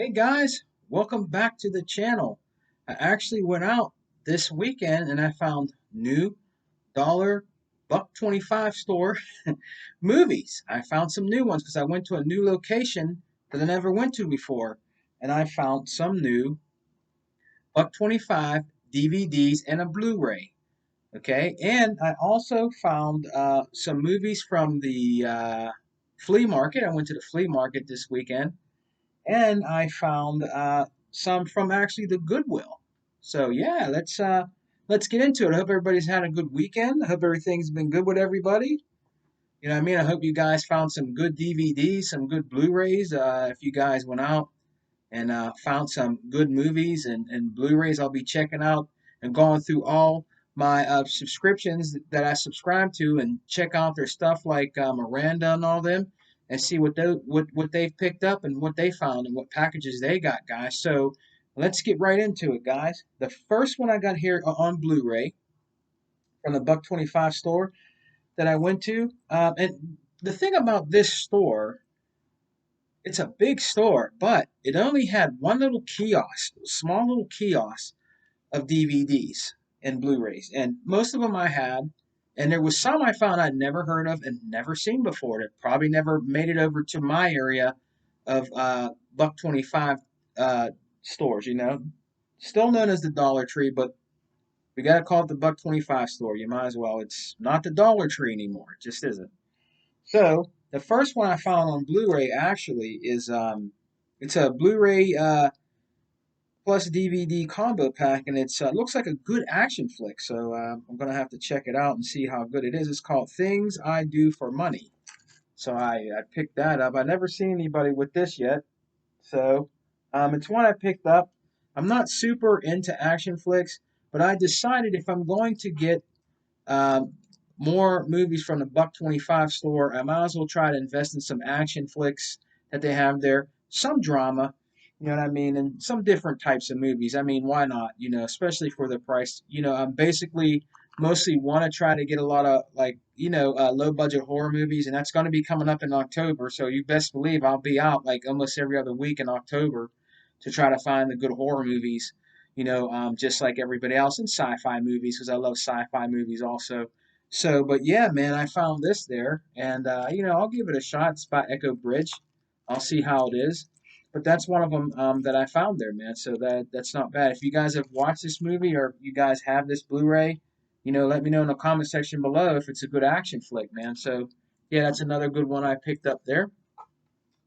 Hey guys, welcome back to the channel. I actually went out this weekend and I found new dollar buck 25 store movies. I found some new ones because I went to a new location that I never went to before, and I found some new buck 25 DVDs and a Blu-ray. Okay, and I also found some movies from the flea market. I went to the flea market this weekend and I found some from actually the Goodwill. So yeah, let's get into it. I hope everybody's had a good weekend. I hope everything's been good with everybody. You know what I mean? I hope you guys found some good DVDs, some good Blu-rays. If you guys went out and found some good movies and Blu-rays, I'll be checking out and going through all my subscriptions that I subscribe to and check out their stuff like Miranda and all them and see what they've picked up and what they found and what packages they got, guys. So let's get right into it, guys. The first one I got here on Blu-ray from the Buck 25 store that I went to, and the thing about this store, it's a big store, but it only had one little kiosk, small little kiosk of DVDs and Blu-rays, and most of them I had, and there was some I found I'd never heard of and never seen before that probably never made it over to my area of Buck 25 stores. Still known as the Dollar Tree, but we gotta call it the Buck 25 store. You might as well. It's not the Dollar Tree anymore. It just isn't. So the first one I found on Blu-ray actually is it's a Blu-ray plus DVD combo pack, and it's looks like a good action flick. So I'm gonna have to check it out and see how good it is. It's called Things I Do for Money. So I picked that up. I never seen anybody with this yet. So it's one I picked up. I'm not super into action flicks, but I decided if I'm going to get um, more movies from the Buck 25 store, I might as well try to invest in some action flicks that they have there, some drama, you know what I mean, and some different types of movies. I mean, why not? Especially for the price. I'm basically mostly want to try to get a lot of like low budget horror movies, and that's going to be coming up in October. So you best believe I'll be out like almost every other week in October to try to find the good horror movies, just like everybody else in sci-fi movies, because I love sci-fi movies also. So, but yeah, man, I found this there, and I'll give it a shot. It's by Echo Bridge. I'll see how it is. But that's one of them that I found there, man. So that's not bad. If you guys have watched this movie or you guys have this Blu-ray, let me know in the comment section below if it's a good action flick, man. So yeah, that's another good one I picked up there.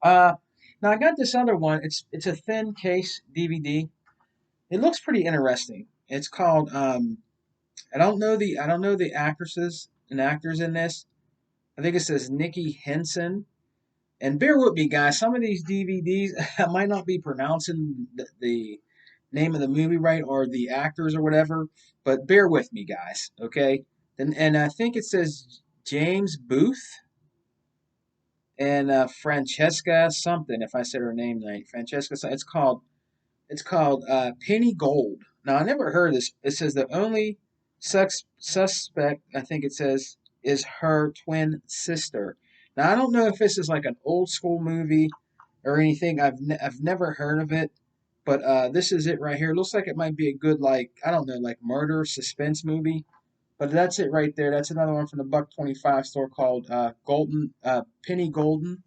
Uh, Now I got this other one. It's a thin case DVD. It looks pretty interesting. It's called I don't know the actresses and actors in this. I think it says Nikki Henson. And bear with me, guys. Some of these DVDs I might not be pronouncing the name of the movie right or the actors or whatever, but bear with me, guys. Okay. And I think it says James Booth and Francesca something. If I said her name right, Francesca. It's called Penny Gold. Now, I never heard of this. It says the only suspect, I think it says, is her twin sister. Now, I don't know if this is like an old school movie or anything. I've never heard of it, but this is it right here. It looks like it might be a good, like, I don't know, like murder suspense movie. But that's it right there. That's another one from the Buck 25 store called Penny Golden.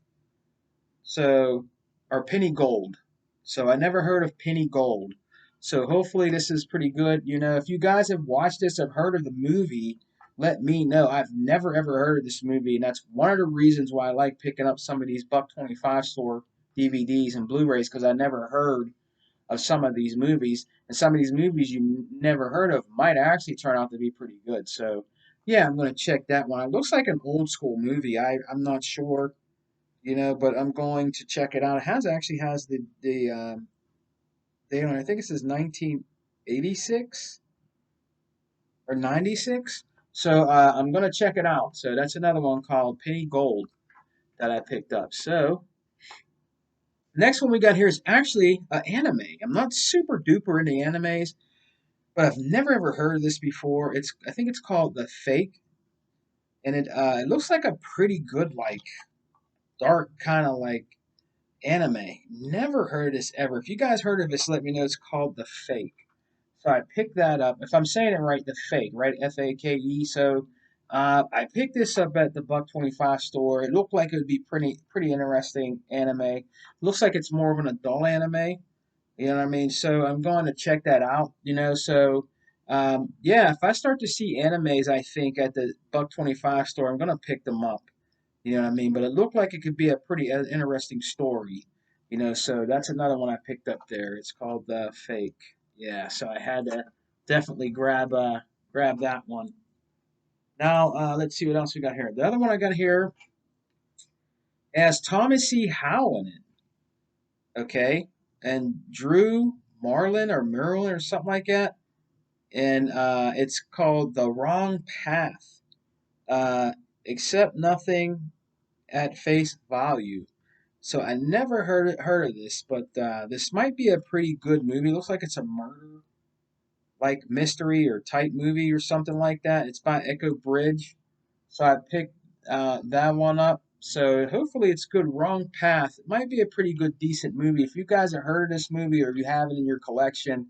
So, or Penny Gold. So I never heard of Penny Gold. So hopefully this is pretty good. If you guys have watched this, have heard of the movie, let me know. I've never ever heard of this movie, and that's one of the reasons why I like picking up some of these Buck 25 store DVDs and Blu-rays because I never heard of some of these movies, and some of these movies you never heard of might actually turn out to be pretty good. So yeah, I'm gonna check that one. It looks like an old school movie. I'm not sure but I'm going to check it out. It actually has the I think it says 1986 or 96. So I'm gonna check it out. So that's another one called Penny Gold that I picked up. So next one we got here is actually an anime. I'm not super duper into animes, but I've never ever heard of this before. I think it's called The Fake, and it looks like a pretty good like dark kind of like anime. Never heard of this ever. If you guys heard of this, let me know. It's called The Fake. So I picked that up. If I'm saying it right, The Fake, right? Fake. So I picked this up at the Buck 25 store. It looked like it would be pretty interesting anime. Looks like it's more of an adult anime. You know what I mean? So I'm going to check that out. So yeah, if I start to see animes, I think at the Buck 25 store, I'm gonna pick them up. You know what I mean? But it looked like it could be a pretty interesting story. So that's another one I picked up there. It's called Fake. Yeah, so I had to definitely grab that one. Now let's see what else we got here. The other one I got here has Thomas C. Howell in it. Okay, and Drew Marlin or Merlin or something like that, and it's called The Wrong Path. Uh, Accept nothing at face value. So I never heard of this, but this might be a pretty good movie. Looks like it's a murder like mystery or type movie or something like that. It's by Echo Bridge. So I picked that one up. So hopefully it's good. Wrong Path. It might be a pretty good, decent movie. If you guys have heard of this movie or if you have it in your collection,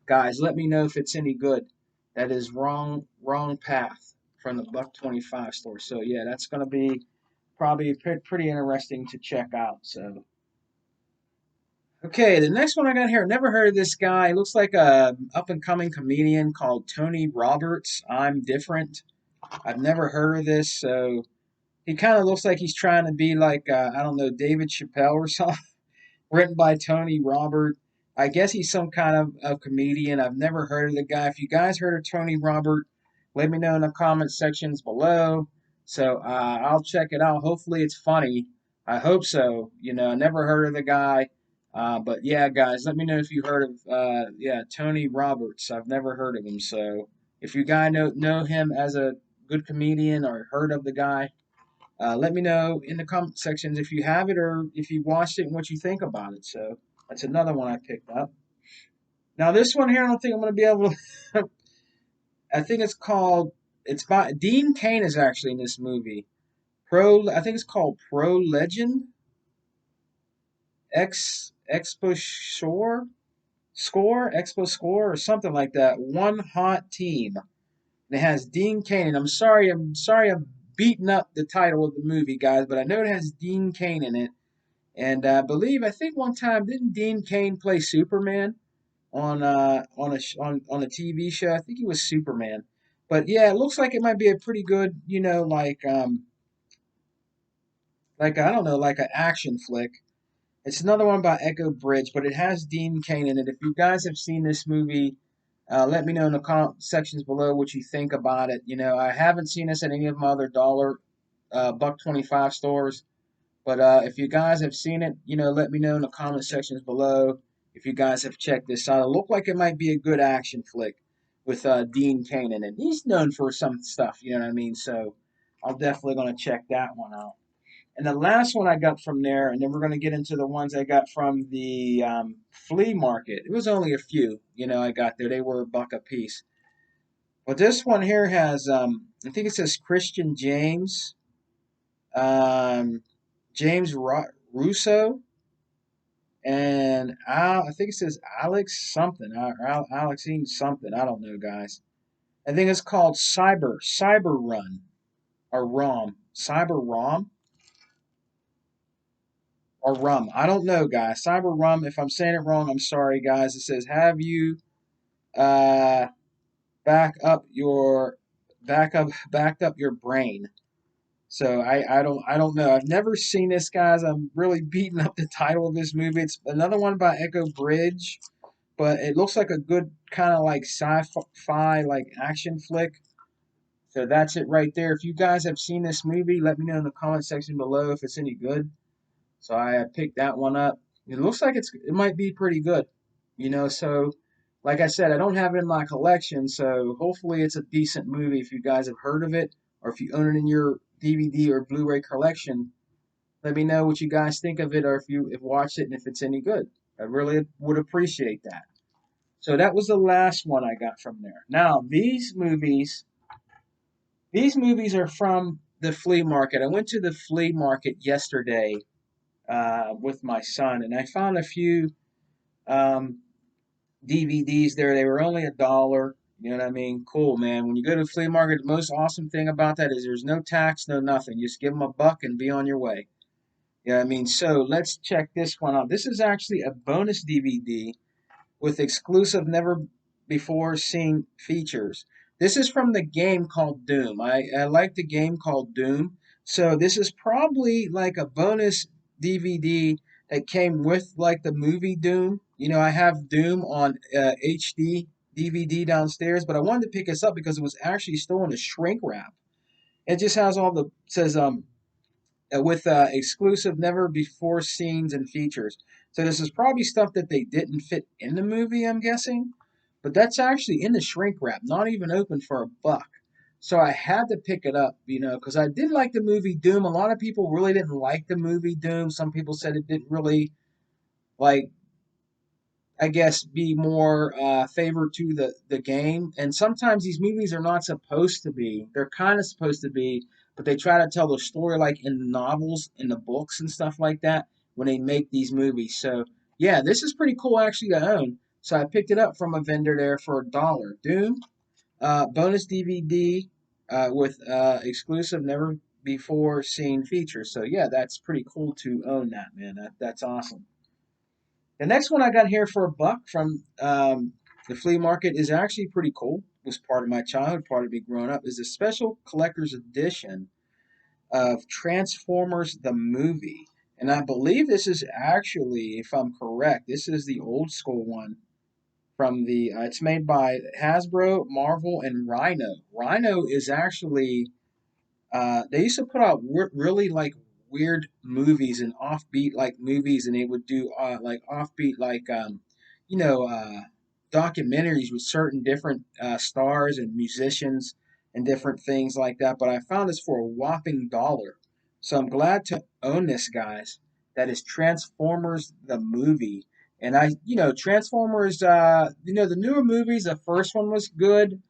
guys, let me know if it's any good. That is Wrong Path from the Buck 25 store. So yeah, that's gonna be probably pretty interesting to check out. So okay, the next one I got here. Never heard of this guy. He looks like a up and coming comedian called Tony Roberts. I'm different. I've never heard of this, so he kind of looks like he's trying to be like I don't know, David Chappelle or something. Written by Tony Robert. I guess he's some kind of comedian. I've never heard of the guy. If you guys heard of Tony Robert, let me know in the comment sections below. So I'll check it out. Hopefully it's funny. I hope so. I never heard of the guy. But yeah, guys, let me know if you heard of Tony Roberts. I've never heard of him. So if you guys know him as a good comedian or heard of the guy, let me know in the comment sections if you have it or if you watched it and what you think about it. So that's another one I picked up. Now this one here, I don't think I'm going to be able to. I think it's called. It's by Dean Cain is actually in this movie. I think it's called Pro Legend X Expo Shore Score Expo Score or something like that. One hot team. And it has Dean Cain. And I'm sorry, I'm beating up the title of the movie, guys, but I know it has Dean Cain in it. And I think one time didn't Dean Cain play Superman on a TV show? I think he was Superman. But yeah, it looks like it might be a pretty good, like I don't know, like an action flick. It's another one by Echo Bridge, but it has Dean Cain in it. If you guys have seen this movie, let me know in the comment sections below what you think about it. I haven't seen this at any of my other Buck 25 stores. But if you guys have seen it, let me know in the comment sections below if you guys have checked this out. It looked like it might be a good action flick with Dean Cain in it. He's known for some stuff, you know what I mean? So I'm definitely going to check that one out. And the last one I got from there, and then we're going to get into the ones I got from the flea market. It was only a few, I got there. They were $1 a piece. But this one here has, I think it says Christian James. Um, James Russo, and I think it says Alex something, or Alexine something. I don't know, guys. I think it's called Cyber Run, or ROM, Cyber ROM, or Rum. I don't know, guys. Cyber Rum. If I'm saying it wrong, I'm sorry, guys. It says, have you uh, back up your backed up your brain. So I don't know. I've never seen this, guys. I'm really beating up the title of this movie. It's another one by Echo Bridge, but it looks like a good kind of like sci-fi like action flick. So that's it right there. If you guys have seen this movie, let me know in the comment section below if it's any good. So I picked that one up. It looks like it might be pretty good. So like I said, I don't have it in my collection, so hopefully it's a decent movie if you guys have heard of it or if you own it in your DVD or Blu-ray collection. Let me know what you guys think of it or if you have watched it and if it's any good. I really would appreciate that. So that was the last one I got from there. Now, these movies are from the flea market. I went to the flea market yesterday with my son, and I found a few um, DVDs there. They were only $1. You know what I mean? Cool, man. When you go to the flea market, the most awesome thing about that is there's no tax, no nothing. You just give them $1 and be on your way. You know what I mean? So let's check this one out. This is actually a bonus DVD with exclusive never before seen features. This is from the game called Doom. I like the game called Doom. So this is probably like a bonus DVD that came with like the movie Doom. You know, I have Doom on HD DVD downstairs, but I wanted to pick this up because it was actually still in a shrink wrap. It just has all the says with exclusive never before scenes and features. So this is probably stuff that they didn't fit in the movie, I'm guessing. But that's actually in the shrink wrap, not even open for $1. So I had to pick it up, you know, because I did like the movie Doom. A lot of people really didn't like the movie Doom. Some people said it didn't really like I guess, be more favored to the game. And sometimes these movies are not supposed to be. They're kind of supposed to be, but they try to tell the story like in the novels, in the books, and stuff like that when they make these movies. So, yeah, this is pretty cool actually to own. So I picked it up from a vendor there for $1. Doom, bonus DVD with exclusive never before seen features. So, yeah, that's pretty cool to own that, man. That's awesome. The next one I got here for $1 from the flea market is actually pretty cool. It was part of my childhood, part of me growing up. Is a special collector's edition of Transformers the movie, and I believe this is actually, if I'm correct, this is the old school one from the. It's made by Hasbro, Marvel, and Rhino. Rhino is actually they used to put out really like weird movies and offbeat like movies, and they would do like offbeat like you know documentaries with certain different stars and musicians and different things like that. But I found this for a whopping $1, so I'm glad to own this, guys. That is Transformers the movie, and Transformers. The newer movies. The first one was good.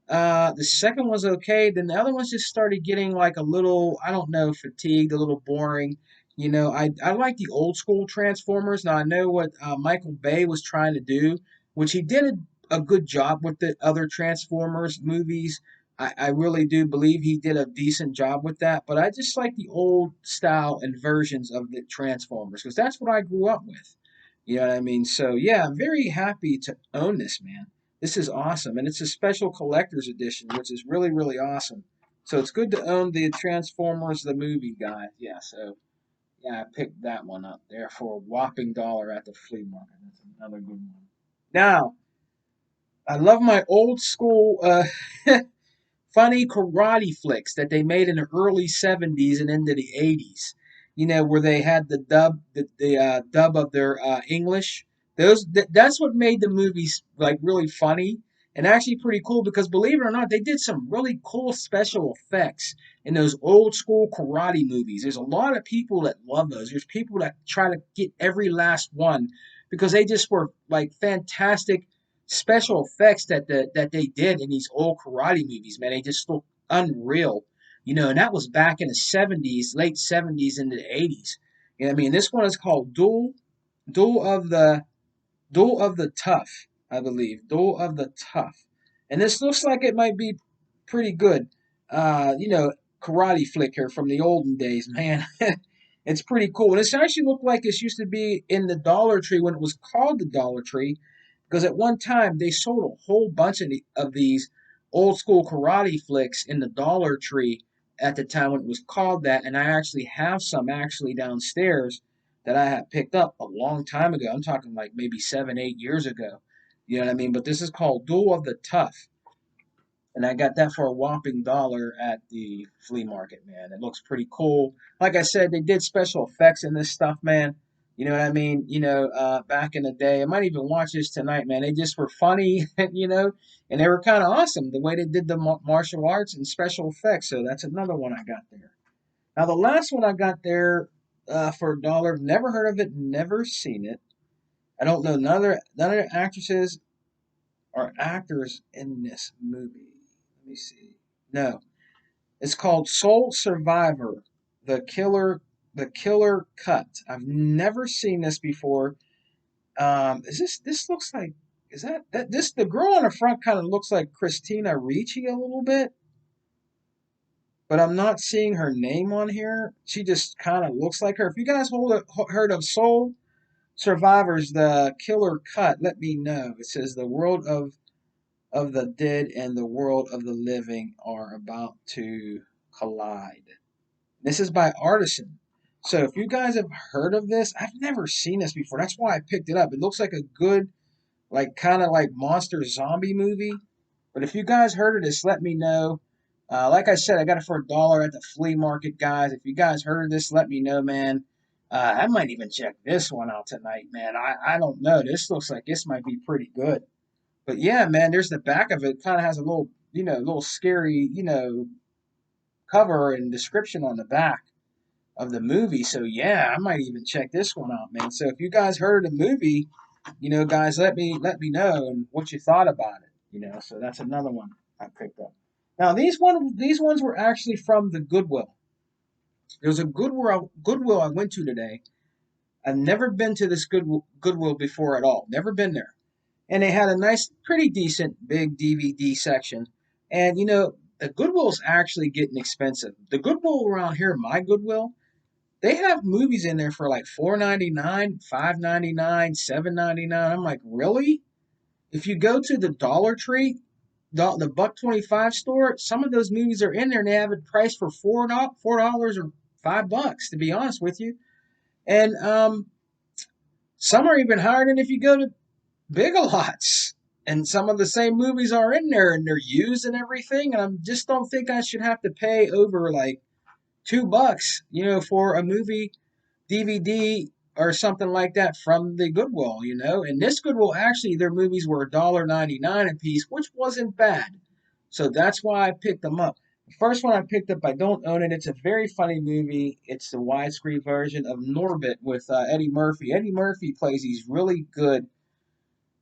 The second was okay. Then the other ones just started getting like a little, I don't know, fatigued, a little boring. You know, I like the old school Transformers. Now I know what Michael Bay was trying to do, which he did a good job with the other Transformers movies. I really do believe he did a decent job with that. But I just like the old style and versions of the Transformers because that's what I grew up with. You know what I mean? So yeah, I'm very happy to own this, man. This is awesome, and it's a special collector's edition, which is really, really awesome. So it's good to own the Transformers the movie, guys. Yeah, so yeah, I picked that one up there for a whopping $1 at the flea market. That's another good one. Now, I love my old school funny karate flicks that they made in the early 70s and into the 80s. You know, where they had the dub of their English. That's what made the movies like really funny and actually pretty cool because believe it or not, they did some really cool special effects in those old school karate movies. There's a lot of people that love those. There's people that try to get every last one because they just were like fantastic special effects that they did in these old karate movies, man. They just look unreal, you know. And that was back in the '70s, late '70s into the '80s. You know what I mean? This one is called Duel of the Duel of the Tough, I believe. Duel of the Tough, and this looks like it might be pretty good. Karate flick here from the olden days, man. It's pretty cool. And it's actually looked like this used to be in the Dollar Tree when it was called the Dollar Tree because at one time they sold a whole bunch of these old school karate flicks in the Dollar Tree at the time when it was called that. And I actually have some actually downstairs that I had picked up a long time ago. I'm talking like maybe 7, 8 years ago. You know what I mean? But this is called Duel of the Tough. And I got that for a whopping $1 at the flea market, man. It looks pretty cool. Like I said, they did special effects in this stuff, man. You know what I mean? Back in the day, I might even watch this tonight, man. They just were funny, and they were kind of awesome the way they did the martial arts and special effects. So that's another one I got there. Now, the last one I got there for $1, never heard of it, never seen it. I don't know none of the actresses or actors in this movie. Let me see. No, it's called Soul Survivor: The Killer. The Killer Cut. I've never seen this before. Is this looks like is that this the girl on the front kind of looks like Christina Ricci a little bit, but I'm not seeing her name on here. She just kind of looks like her. If you guys heard of Soul Survivors, the Killer Cut, let me know. It says the world of the dead and the world of the living are about to collide. This is by Artisan. So if you guys have heard of this, I've never seen this before. That's why I picked it up. It looks like a good, like kind of like monster zombie movie. But if you guys heard of this, let me know. Like I said, I got it for $1 at the flea market, guys. If you guys heard of this, let me know, man. I might even check this one out tonight, man. I don't know. This looks like this might be pretty good. But yeah, man, there's the back of it. Kind of has a little, little scary, cover and description on the back of the movie. So yeah, I might even check this one out, man. So if you guys heard of the movie, guys, let me know and what you thought about it. So that's another one I picked up. Now these ones were actually from the Goodwill. There's a Goodwill I went to today. I've never been to this Goodwill before at all. Never been there. And they had a nice, pretty decent big DVD section. And the Goodwill's actually getting expensive. The Goodwill around here, my Goodwill, they have movies in there for like $4.99, $5.99, $7.99. I'm like, really? If you go to the Dollar Tree, the Buck 25 store, some of those movies are in there and they have it priced for $4 or $5. To be honest with you, and some are even higher than if you go to Big Lots. And some of the same movies are in there and they're used and everything. And I just don't think I should have to pay over like $2, for a movie DVD or something like that from the Goodwill. And this Goodwill, actually, their movies were $1.99 a piece, which wasn't bad. So that's why I picked them up. The first one I picked up, I don't own it. It's a very funny movie. It's the widescreen version of Norbit with Eddie Murphy. Eddie Murphy plays these really good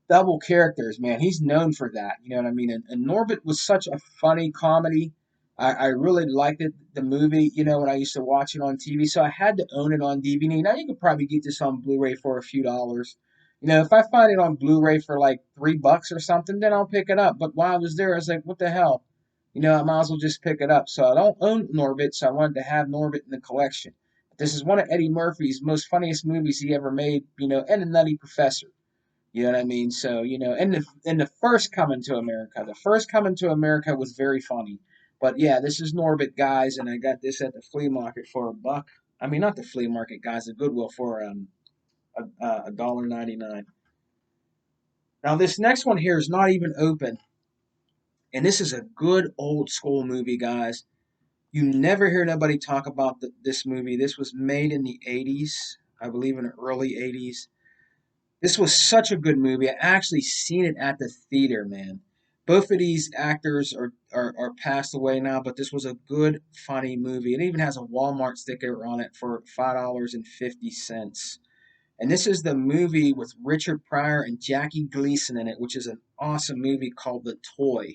double characters, man. He's known for that. You know what I mean? And Norbit was such a funny comedy. I really liked it, the movie, when I used to watch it on TV. So I had to own it on DVD. Now you could probably get this on Blu-ray for a few dollars. If I find it on Blu-ray for like $3 or something, then I'll pick it up. But while I was there, I was like, what the hell? I might as well just pick it up. So I don't own Norbit, so I wanted to have Norbit in the collection. This is one of Eddie Murphy's most funniest movies he ever made, and The Nutty Professor. You know what I mean? So, and the first Coming to America was very funny. But yeah, this is Norbit, guys, and I got this at the flea market for $1. I mean, not the flea market, guys, the Goodwill for $1.99. Now this next one here is not even open, and this is a good old school movie, guys. You never hear nobody talk about this movie. This was made in the 80s, I believe in the early 80s. This was such a good movie. I actually seen it at the theater, man. Both of these actors are passed away now, but this was a good, funny movie. It even has a Walmart sticker on it for $5.50. And this is the movie with Richard Pryor and Jackie Gleason in it, which is an awesome movie called The Toy,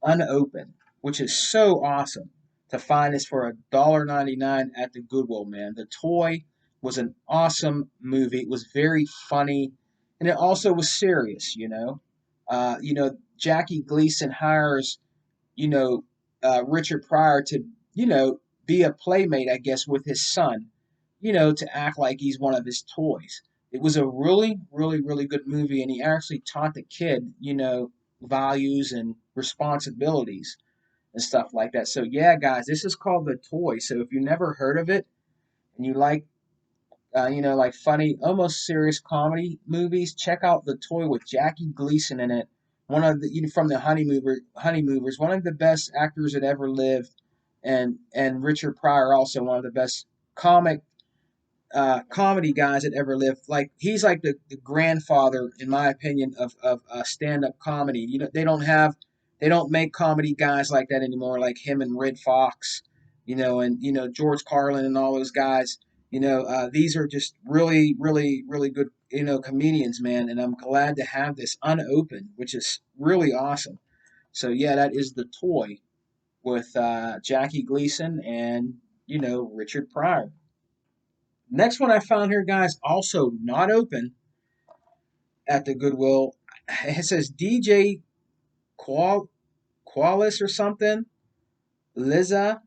unopened, which is so awesome to find this for $1.99 at the Goodwill, man. The Toy was an awesome movie. It was very funny, and it also was serious. Jackie Gleason hires, you know, Richard Pryor to, be a playmate, I guess, with his son, to act like he's one of his toys. It was a really, really, really good movie, and he actually taught the kid, values and responsibilities and stuff like that. So yeah, guys, this is called The Toy. So if you never heard of it and you like, like funny, almost serious comedy movies, check out The Toy with Jackie Gleason in it. One of the from the Honey Movers, one of the best actors that ever lived, and Richard Pryor also one of the best comic comedy guys that ever lived. Like he's like the grandfather, in my opinion, of stand up comedy. They don't make comedy guys like that anymore, like him and Red Fox, and George Carlin and all those guys. These are just really, really, really good, comedians, man. And I'm glad to have this unopened, which is really awesome. So yeah, that is The Toy with Jackie Gleason and Richard Pryor. Next one I found here, guys, also not open at the Goodwill. It says DJ Qualis or something. Liza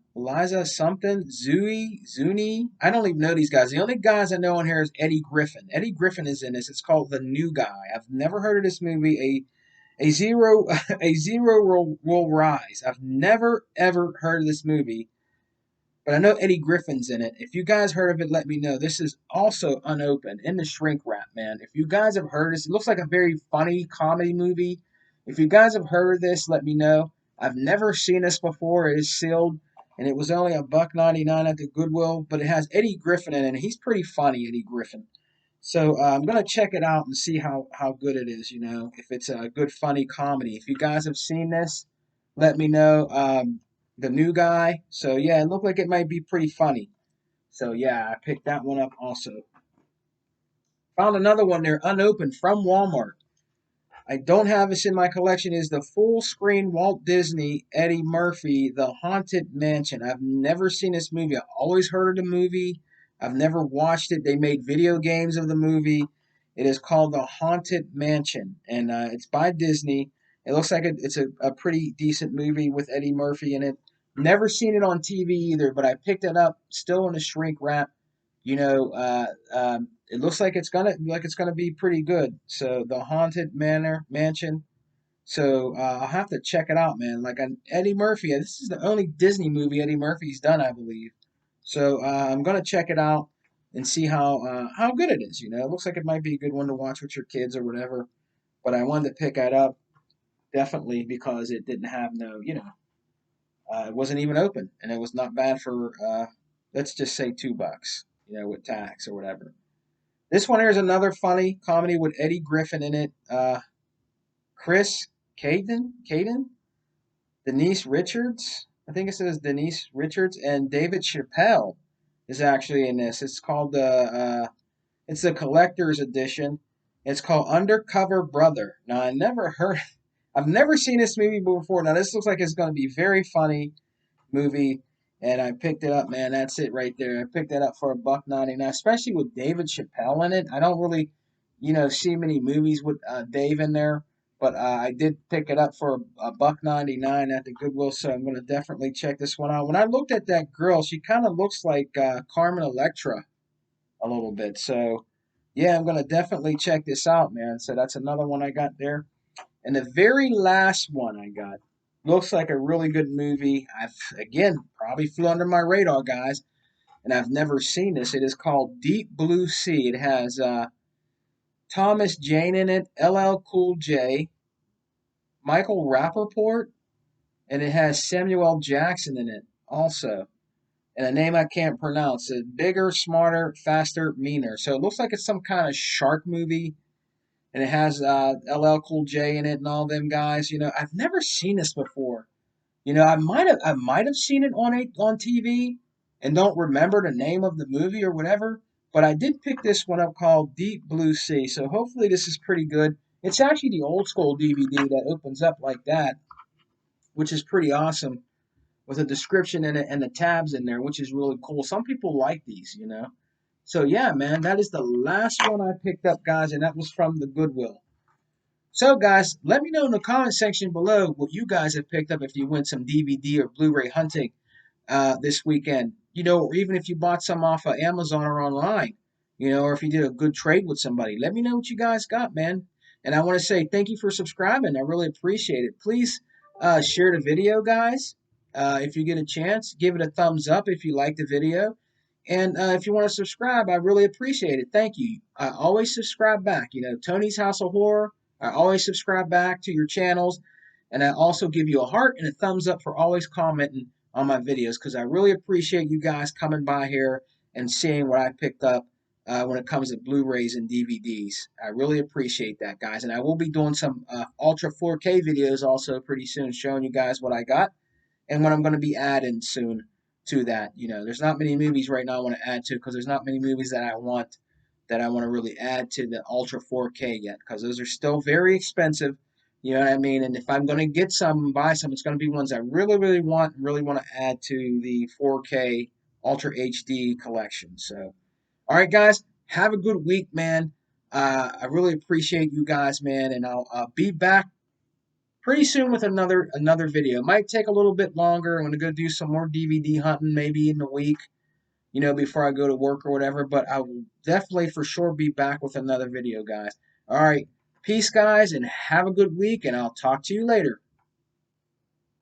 something, Zuni. I don't even know these guys. The only guys I know on here is Eddie Griffin. Eddie Griffin is in this. It's called The New Guy. I've never heard of this movie. A zero a zero will rise. I've never ever heard of this movie, but I know Eddie Griffin's in it. If you guys heard of it, let me know. This is also unopened in the shrink wrap, man. If you guys have heard this, it looks like a very funny comedy movie. If you guys have heard of this, let me know. I've never seen this before. It is sealed, and it was only $1.99 at the Goodwill, but it has Eddie Griffin in it, and he's pretty funny, Eddie Griffin. So I'm gonna check it out and see how good it is. You know, if it's a good funny comedy. If you guys have seen this, let me know. The New Guy. So yeah, it looked like it might be pretty funny. So yeah, I picked that one up also. Found another one there unopened from Walmart. I don't have this in my collection. Is the full screen Walt Disney Eddie Murphy The Haunted Mansion. I've never seen this movie. I always heard of the movie. I've never watched it. They made video games of the movie. It is called The Haunted Mansion, and it's by Disney. It looks like it's a pretty decent movie with Eddie Murphy in it. Never seen it on TV either, but I picked it up still in a shrink wrap. You know, it looks like it's gonna be pretty good. So the Haunted Manor Mansion. So I'll have to check it out, man. Like an Eddie Murphy. This is the only Disney movie Eddie Murphy's done, I believe. So I'm gonna check it out and see how good it is. You know, it looks like it might be a good one to watch with your kids or whatever. But I wanted to pick that up definitely because it didn't have no, it wasn't even open, and it was not bad for let's just say $2, with tax or whatever. This one here is another funny comedy with Eddie Griffin in it. Chris Caden, Denise Richards. I think it says Denise Richards and David Chappelle is actually in this. It's called it's the collector's edition. It's called Undercover Brother. Now I've never seen this movie before. Now this looks like it's going to be very funny movie, and I picked it up, man. That's it right there. I picked that up for $1.99, especially with David Chappelle in it. I don't really, see many movies with Dave in there, but I did pick it up for $1.99 at the Goodwill, so I'm gonna definitely check this one out. When I looked at that girl, she kind of looks like Carmen Electra a little bit, so yeah, I'm gonna definitely check this out, man. So that's another one I got there. And the very last one I got looks like a really good movie. I've, again, probably flew under my radar, guys, and I've never seen this. It is called Deep Blue Sea. It has Thomas Jane in it, LL Cool J, Michael Rappaport, and it has Samuel Jackson in it also. And a name I can't pronounce. It bigger, smarter, faster, meaner. So it looks like it's some kind of shark movie, and it has LL Cool J in it and all them guys. I've never seen this before. I might have seen it on TV and don't remember the name of the movie or whatever. But I did pick this one up called Deep Blue Sea. So hopefully this is pretty good. It's actually the old school DVD that opens up like that, which is pretty awesome with a description in it and the tabs in there, which is really cool. Some people like these. So yeah, man, that is the last one I picked up, guys, and that was from the Goodwill. So, guys, let me know in the comment section below what you guys have picked up if you went some DVD or Blu-ray hunting this weekend. Or even if you bought some off of Amazon or online, or if you did a good trade with somebody. Let me know what you guys got, man. And I want to say thank you for subscribing. I really appreciate it. Please share the video, guys. If you get a chance, give it a thumbs up if you like the video. And if you want to subscribe, I really appreciate it. Thank you. I always subscribe back. Tony's House of Horror. I always subscribe back to your channels. And I also give you a heart and a thumbs up for always commenting on my videos because I really appreciate you guys coming by here and seeing what I picked up when it comes to Blu-rays and DVDs. I really appreciate that, guys. And I will be doing some Ultra 4K videos also pretty soon showing you guys what I got and what I'm going to be adding soon to that. There's not many movies right now I want to add to because there's not many movies that I want to really add to the Ultra 4K yet because those are still very expensive. You know what I mean? And if I'm going to get some and buy some, it's going to be ones I really, really want to add to the 4K Ultra HD collection. So, All right, guys, have a good week, man. I really appreciate you guys, man, and I'll be back pretty soon with another video. It might take a little bit longer. I'm gonna go do some more DVD hunting maybe in the week, before I go to work or whatever. But I will definitely for sure be back with another video, guys. All right, peace, guys, and have a good week, and I'll talk to you later.